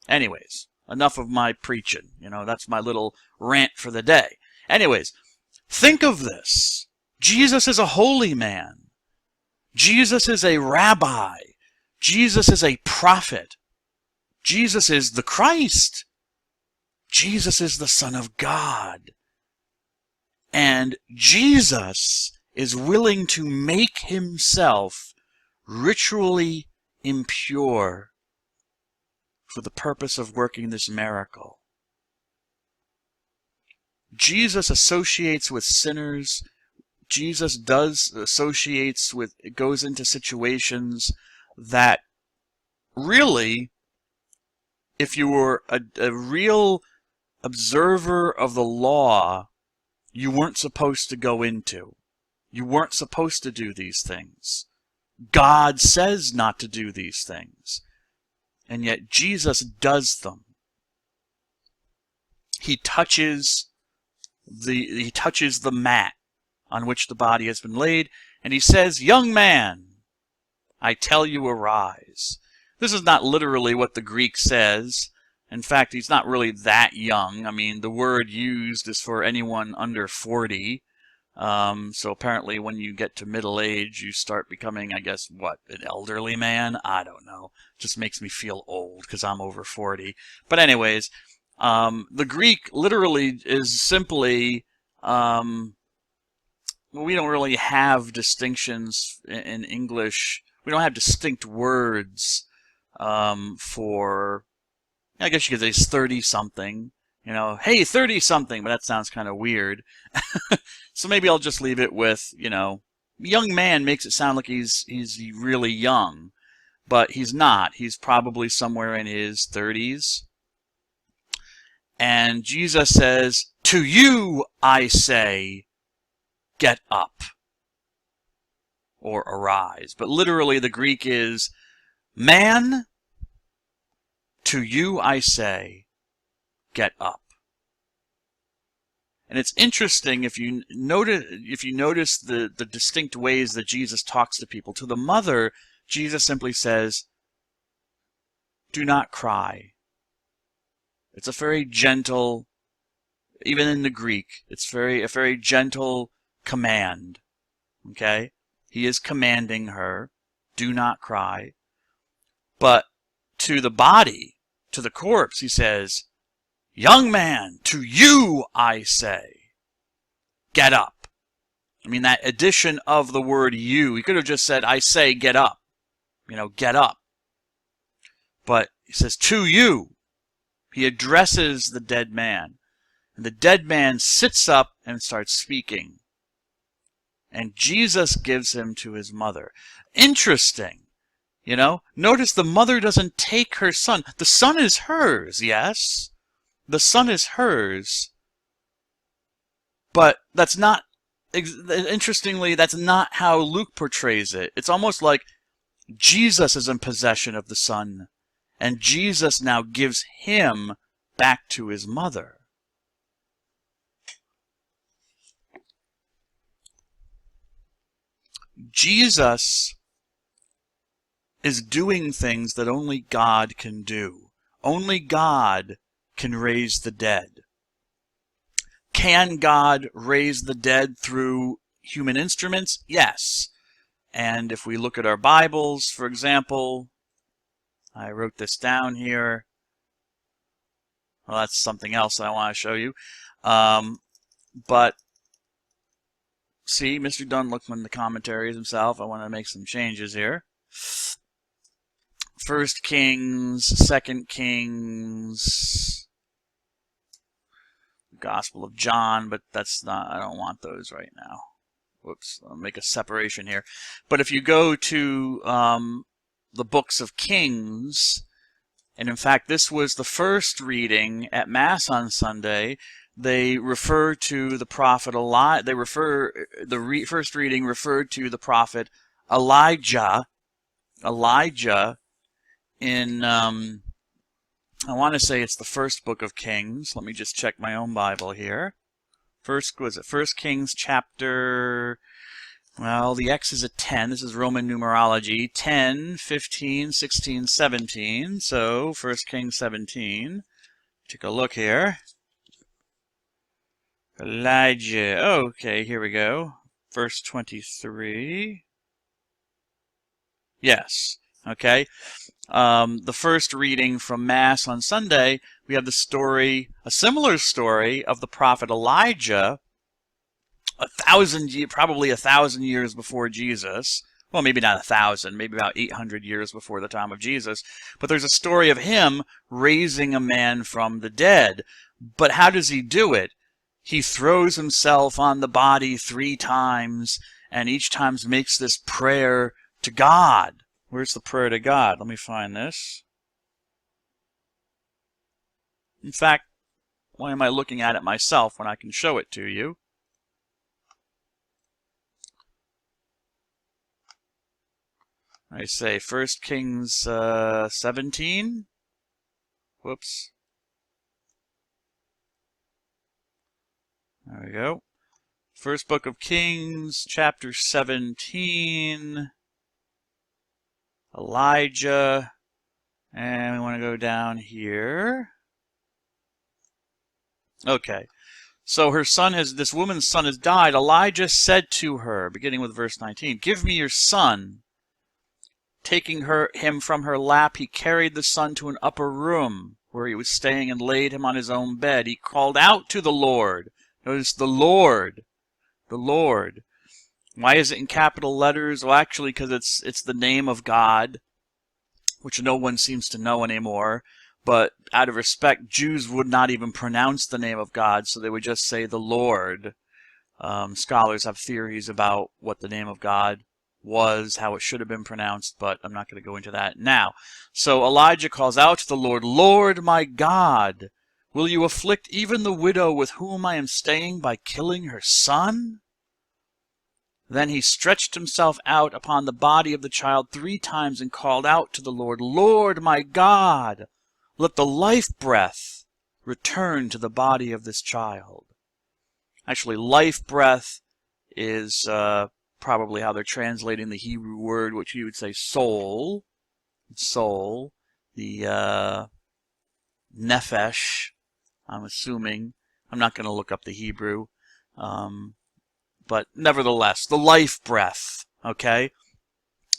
Anyways, enough of my preaching. That's my little rant for the day. Anyways, think of this. Jesus is a holy man. Jesus is a rabbi. Jesus is a prophet. Jesus is the Christ. Jesus is the Son of God. And Jesus is willing to make himself ritually impure for the purpose of working this miracle. Jesus associates with sinners. Jesus goes into situations that really, if you were a real observer of the law, you weren't supposed to go into. You weren't supposed to do these things. God says not to do these things. And yet Jesus does them. He touches the mat on which the body has been laid, and he says, "Young man, I tell you, arise." This is not literally what the Greek says. In fact, he's not really that young. I mean, the word used is for anyone under 40. So apparently when you get to middle age, you start becoming, I guess, an elderly man? I don't know. Just makes me feel old because I'm over 40. But anyways, the Greek literally is simply, we don't really have distinctions in English. We don't have distinct words for, I guess you could say 30-something. Hey, 30-something, but that sounds kind of weird. So maybe I'll just leave it with, young man makes it sound like he's really young, but he's not. He's probably somewhere in his 30s. And Jesus says, "To you I say, get up," or arise. But literally the Greek is, "Man, to you I say, get up." And it's interesting if you notice the distinct ways that Jesus talks to people. To the mother, Jesus simply says, "Do not cry." It's a very gentle, even in the Greek, it's a very gentle command. Okay? He is commanding her, "Do not cry." But to the body, to the corpse, he says, "Young man, to you I say, get up." I mean, that addition of the word "you," he could have just said, "I say, get up." Get up. But he says, "To you." He addresses the dead man. And the dead man sits up and starts speaking. And Jesus gives him to his mother. Interesting. Notice the mother doesn't take her son. The son is hers, yes. The son is hers, but that's not, interestingly, that's not how Luke portrays it. It's almost like Jesus is in possession of the son, and Jesus now gives him back to his mother. Jesus is doing things that only God can do. Only God can raise the dead. Can God raise the dead through human instruments? Yes. And if we look at our Bibles, for example, I wrote this down here. Well, that's something else I want to show you. But see, Mr. Dunn looked in the commentaries himself. I want to make some changes here. 1 Kings, 2 Kings, Gospel of John, but that's not, I don't want those right now. Whoops, I'll make a separation here. But if you go to the books of Kings, and in fact this was the first reading at Mass on Sunday, they refer to the prophet Elijah. The first reading referred to the prophet Elijah. Elijah in I want to say it's the first book of Kings. Let me just check my own Bible here. 1 Kings chapter Well, the X is a 10. This is Roman numerology. 10, 15, 16, 17. So, 1 Kings 17. Take a look here. Elijah. Okay, here we go. Verse 23. Yes. Okay. The first reading from Mass on Sunday, we have the story, a similar story of the prophet Elijah, probably 1,000 years before Jesus. Well, maybe not 1,000, maybe about 800 years before the time of Jesus. But there's a story of him raising a man from the dead. But how does he do it? He throws himself on the body 3 times, and each time makes this prayer to God. Where's the prayer to God? Let me find this. In fact, why am I looking at it myself when I can show it to you? I say 1 Kings 17. Whoops. There we go. First book of Kings, chapter 17. Elijah. And we want to go down here. Okay. So this woman's son has died. Elijah said to her, beginning with verse 19, "Give me your son." Taking him from her lap, he carried the son to an upper room where he was staying and laid him on his own bed. He called out to the Lord. Notice the Lord. The Lord. Why is it in capital letters? Well, actually, because it's the name of God, which no one seems to know anymore. But out of respect, Jews would not even pronounce the name of God, so they would just say the Lord. Scholars have theories about what the name of God was, how it should have been pronounced, but I'm not going to go into that now. So Elijah calls out to the Lord, "Lord my God, will you afflict even the widow with whom I am staying by killing her son?" Then he stretched himself out upon the body of the child 3 times and called out to the Lord, "Lord my God, let the life breath return to the body of this child." Actually, life breath is probably how they're translating the Hebrew word, which you would say soul. Soul. The nefesh, I'm assuming. I'm not going to look up the Hebrew. But nevertheless, the life breath, okay?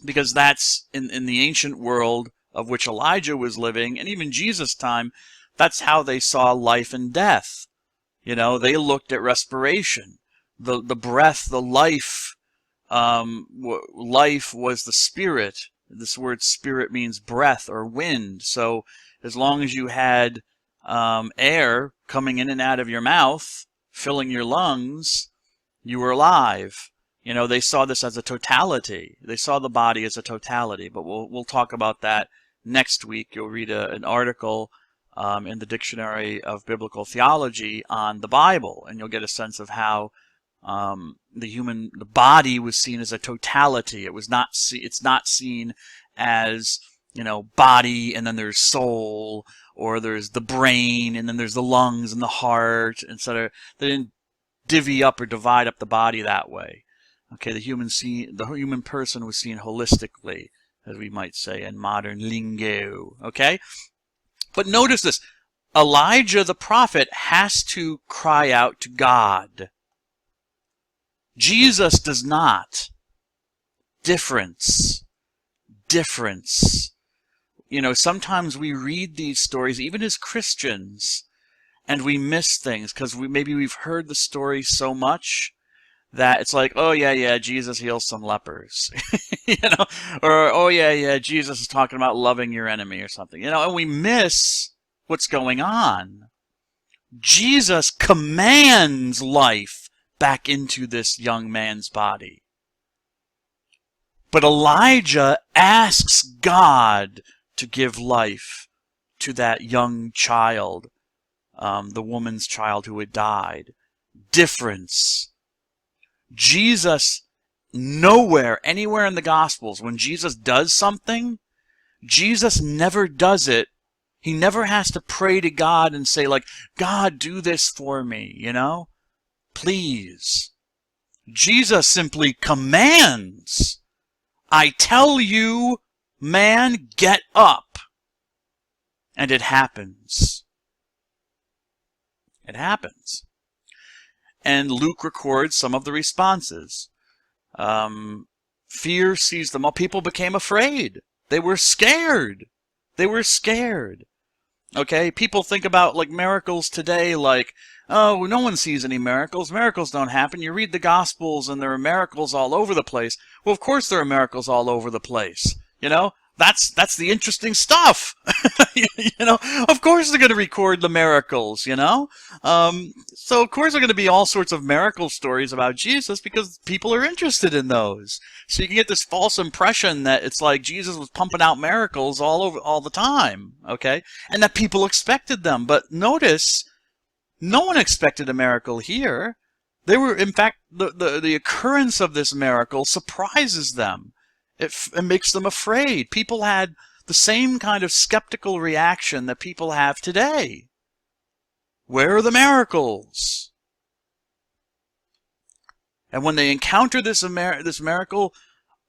Because that's, in the ancient world of which Elijah was living, and even Jesus' time, that's how they saw life and death. You know, they looked at respiration. The breath, the life, life was the spirit. This word spirit means breath or wind. So as long as you had air coming in and out of your mouth, filling your lungs, you were alive. You know, they saw this as a totality. They saw the body as a totality, but we'll talk about that next week. You'll read an article in the Dictionary of Biblical Theology on the Bible, and you'll get a sense of how the body was seen as a totality. It's not seen as, you know, body and then there's soul, or there's the brain and then there's the lungs and the heart, etc. They didn't divvy up or divide up the body that way. Okay, the human person was seen holistically, as we might say in modern lingo. Okay, but notice this: Elijah the prophet has to cry out to God. Jesus does not. Difference. You know, sometimes we read these stories, even as Christians, and we miss things because maybe we've heard the story so much that it's like, oh yeah, Jesus heals some lepers, you know, or oh yeah, Jesus is talking about loving your enemy or something, you know, and we miss what's going on. Jesus commands life back into this young man's body. But Elijah asks God to give life to that young child, the woman's child who had died. Difference. Jesus, nowhere, anywhere in the Gospels, when Jesus does something, Jesus never does it. He never has to pray to God and say, like, God, do this for me, you know? Please. Jesus simply commands, I tell you, man, get up. And it happens. It happens. And Luke records some of the responses. Fear seized them all. People became afraid. They were scared. They were scared. Okay, people think about like miracles today like, oh, no one sees any miracles. Miracles don't happen. You read the Gospels and there are miracles all over the place. Well, of course there are miracles all over the place. You know, that's the interesting stuff. You know, of course they're going to record the miracles, you know. So of course there are going to be all sorts of miracle stories about Jesus because people are interested in those. So you can get this false impression that it's like Jesus was pumping out miracles all the time, okay? And that people expected them. But notice, no one expected a miracle here. They were, in fact, the occurrence of this miracle surprises them. It makes them afraid. People had the same kind of skeptical reaction that people have today. Where are the miracles? And when they encounter this miracle,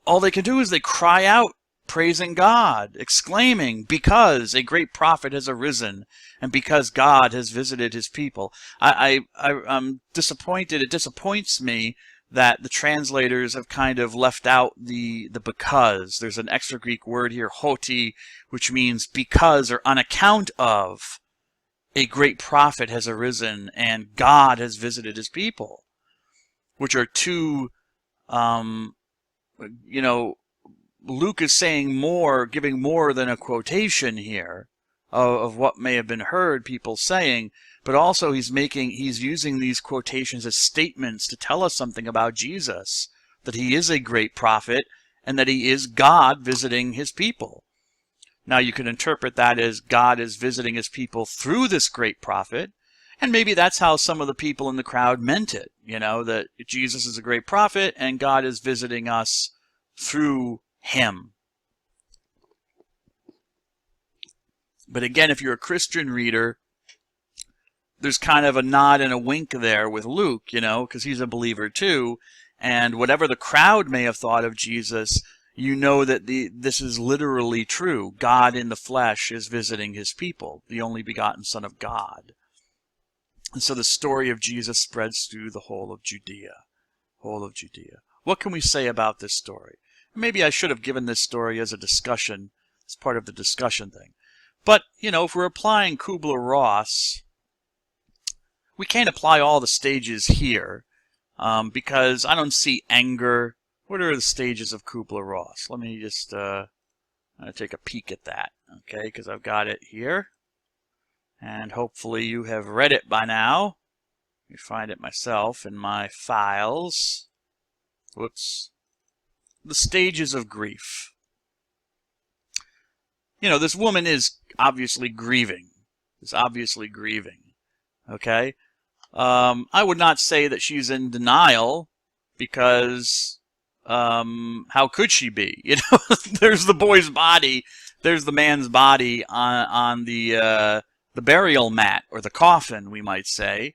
all they can do is they cry out, praising God, exclaiming, because a great prophet has arisen, and because God has visited his people. I'm disappointed. It disappoints me that the translators have kind of left out the because. There's an extra Greek word here, hoti, which means because or on account of a great prophet has arisen and God has visited his people, which are two, you know, Luke is saying more, giving more than a quotation here of what may have been heard people saying, but also he's using these quotations as statements to tell us something about Jesus, that he is a great prophet and that he is God visiting his people. Now you can interpret that as God is visiting his people through this great prophet, and maybe that's how some of the people in the crowd meant it, you know, that Jesus is a great prophet and God is visiting us through him. But again, if you're a Christian reader, there's kind of a nod and a wink there with Luke, you know, because he's a believer too. And whatever the crowd may have thought of Jesus, you know that this is literally true. God in the flesh is visiting his people, the only begotten Son of God. And so the story of Jesus spreads through the whole of Judea. What can we say about this story? Maybe I should have given this story as a discussion, as part of the discussion thing. But, you know, if we're applying Kubler-Ross, we can't apply all the stages here because I don't see anger. What are the stages of Kubler-Ross? Let me just take a peek at that, okay, because I've got it here. And hopefully you have read it by now. Let me find it myself in my files. Whoops. The stages of grief. You know, this woman is obviously grieving. Okay? I would not say that she's in denial because how could she be? You know, there's the boy's body, there's the man's body on the burial mat or the coffin, we might say.